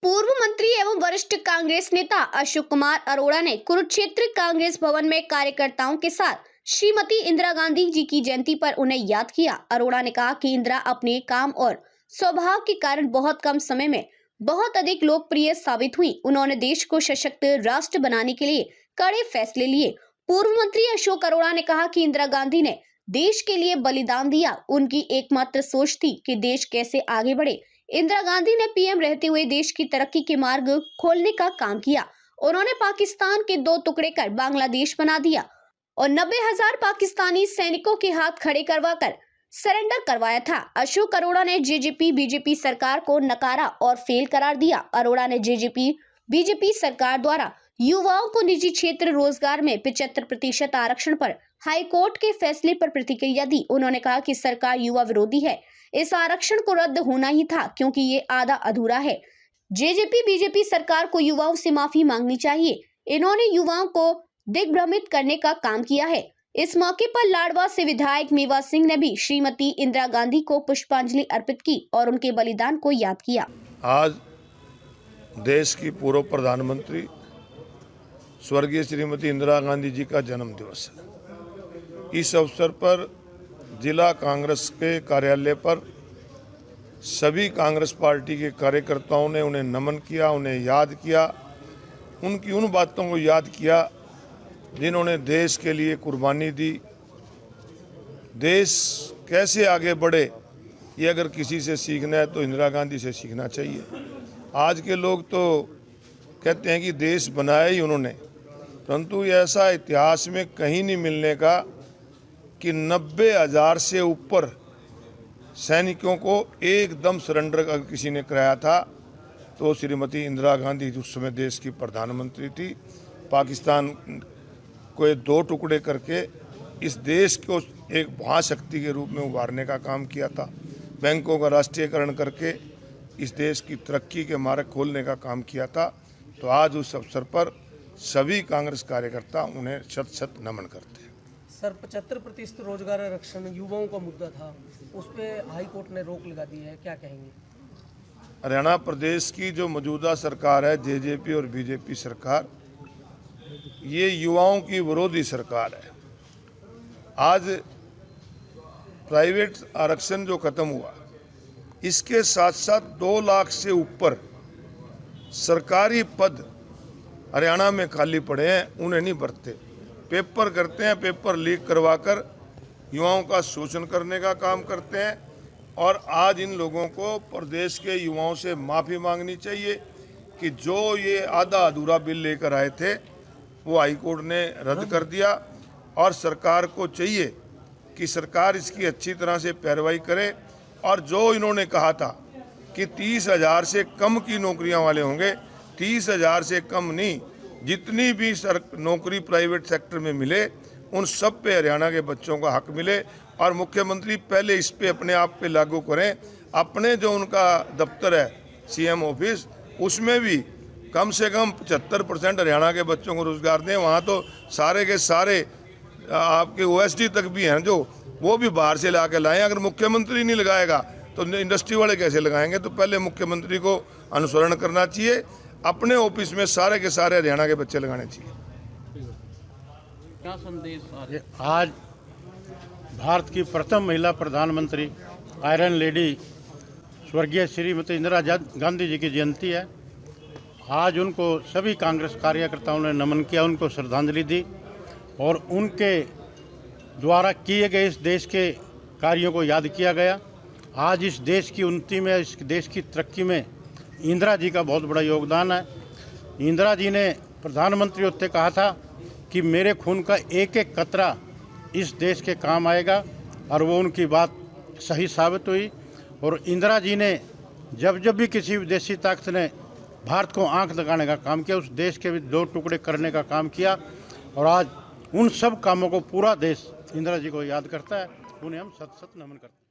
पूर्व मंत्री एवं वरिष्ठ कांग्रेस नेता अशोक कुमार अरोड़ा ने कुरुक्षेत्र कांग्रेस भवन में कार्यकर्ताओं के साथ श्रीमती इंदिरा गांधी जी की जयंती पर उन्हें याद किया। अरोड़ा ने कहा कि इंदिरा अपने काम और स्वभाव के कारण बहुत कम समय में बहुत अधिक लोकप्रिय साबित हुई। उन्होंने देश को सशक्त राष्ट्र बनाने के लिए कड़े फैसले लिए। पूर्व मंत्री अशोक अरोड़ा ने कहा कि इंदिरा गांधी ने देश के लिए बलिदान दिया। उनकी एकमात्र सोच थी कि देश कैसे आगे बढ़े। इंदिरा गांधी ने पीएम रहते हुए देश की तरक्की के मार्ग खोलने का काम किया। उन्होंने पाकिस्तान के 2 टुकड़े कर बांग्लादेश बना दिया और 90,000 पाकिस्तानी सैनिकों के हाथ खड़े करवाकर सरेंडर करवाया था। अशोक अरोड़ा ने जेजेपी बीजेपी सरकार को नकारा और फेल करार दिया। अरोड़ा ने जेजेपी बीजेपी सरकार द्वारा युवाओं को निजी क्षेत्र रोजगार में 75% आरक्षण पर हाईकोर्ट के फैसले पर प्रतिक्रिया दी। उन्होंने कहा कि सरकार युवा विरोधी है। इस आरक्षण को रद्द होना ही था क्योंकि ये आधा अधूरा है। जेजेपी बीजेपी सरकार को युवाओं से माफी मांगनी चाहिए। इन्होंने युवाओं को दिग्भ्रमित करने का काम किया है। इस मौके पर लाडवा से विधायक मेवा सिंह ने भी श्रीमती इंदिरा गांधी को पुष्पांजलि अर्पित की और उनके बलिदान को याद किया। आज देश की पूर्व प्रधानमंत्री स्वर्गीय श्रीमती इंदिरा गांधी जी का जन्म दिवस है। इस अवसर पर जिला कांग्रेस के कार्यालय पर सभी कांग्रेस पार्टी के कार्यकर्ताओं ने उन्हें नमन किया, उन्हें याद किया, उनकी उन बातों को याद किया जिन्होंने देश के लिए कुर्बानी दी। देश कैसे आगे बढ़े ये अगर किसी से सीखना है तो इंदिरा गांधी से सीखना चाहिए। आज के लोग तो कहते हैं कि देश बनाया ही उन्होंने, परंतु ऐसा इतिहास में कहीं नहीं मिलने का कि 90,000 से ऊपर सैनिकों को एकदम सरेंडर अगर किसी ने कराया था तो श्रीमती इंदिरा गांधी उस समय देश की प्रधानमंत्री थी। पाकिस्तान को 2 टुकड़े करके इस देश को एक महाशक्ति के रूप में उभारने का काम किया था। बैंकों का राष्ट्रीयकरण करके इस देश की तरक्की के मार्ग खोलने का काम किया था। तो आज उस अवसर पर सभी कांग्रेस कार्यकर्ता उन्हें शत शत नमन करते हैं। सर, 75% रोजगार आरक्षण युवाओं का मुद्दा था, उस पर हाई कोर्ट ने रोक लगा दी है, क्या कहेंगे? हरियाणा प्रदेश की जो मौजूदा सरकार है, जेजेपी और बीजेपी सरकार, ये युवाओं की विरोधी सरकार है। आज प्राइवेट आरक्षण जो खत्म हुआ, इसके साथ साथ 2 लाख से ऊपर सरकारी पद हरियाणा में खाली पड़े हैं, उन्हें नहीं भरते। पेपर करते हैं, पेपर लीक करवाकर युवाओं का शोषण करने का काम करते हैं। और आज इन लोगों को प्रदेश के युवाओं से माफ़ी मांगनी चाहिए कि जो ये आधा अधूरा बिल लेकर आए थे वो हाईकोर्ट ने रद्द कर दिया। और सरकार को चाहिए कि सरकार इसकी अच्छी तरह से पैरवाई करे। और जो इन्होंने कहा था कि 30,000 से कम की नौकरियां वाले होंगे, 30,000 से कम नहीं, जितनी भी नौकरी प्राइवेट सेक्टर में मिले उन सब पे हरियाणा के बच्चों का हक मिले। और मुख्यमंत्री पहले इस पे अपने आप पे लागू करें। अपने जो उनका दफ्तर है सीएम ऑफिस, उसमें भी कम से कम 75% हरियाणा के बच्चों को रोजगार दें। वहाँ तो सारे के सारे आपके ओएसडी तक भी हैं जो वो भी बाहर से ला के लाएँ। अगर मुख्यमंत्री नहीं लगाएगा तो इंडस्ट्री वाले कैसे लगाएंगे? तो पहले मुख्यमंत्री को अनुसरण करना चाहिए, अपने ऑफिस में सारे के सारे हरियाणा के बच्चे लगाने चाहिए। क्या संदेश आज भारत की प्रथम महिला प्रधानमंत्री आयरन लेडी स्वर्गीय श्रीमती इंदिरा गांधी जी की जयंती है। आज उनको सभी कांग्रेस कार्यकर्ताओं ने नमन किया, उनको श्रद्धांजलि दी और उनके द्वारा किए गए इस देश के कार्यों को याद किया गया। आज इस देश की उन्नति में, इस देश की तरक्की में इंदिरा जी का बहुत बड़ा योगदान है। इंदिरा जी ने प्रधानमंत्री होते कहा था कि मेरे खून का एक एक कतरा इस देश के काम आएगा और वो उनकी बात सही साबित हुई। और इंदिरा जी ने जब भी किसी विदेशी ताकत ने भारत को आंख लगाने का काम किया, उस देश के भी 2 टुकड़े करने का काम किया। और आज उन सब कामों को पूरा देश इंदिरा जी को याद करता है, उन्हें हम सत सत नमन करते हैं।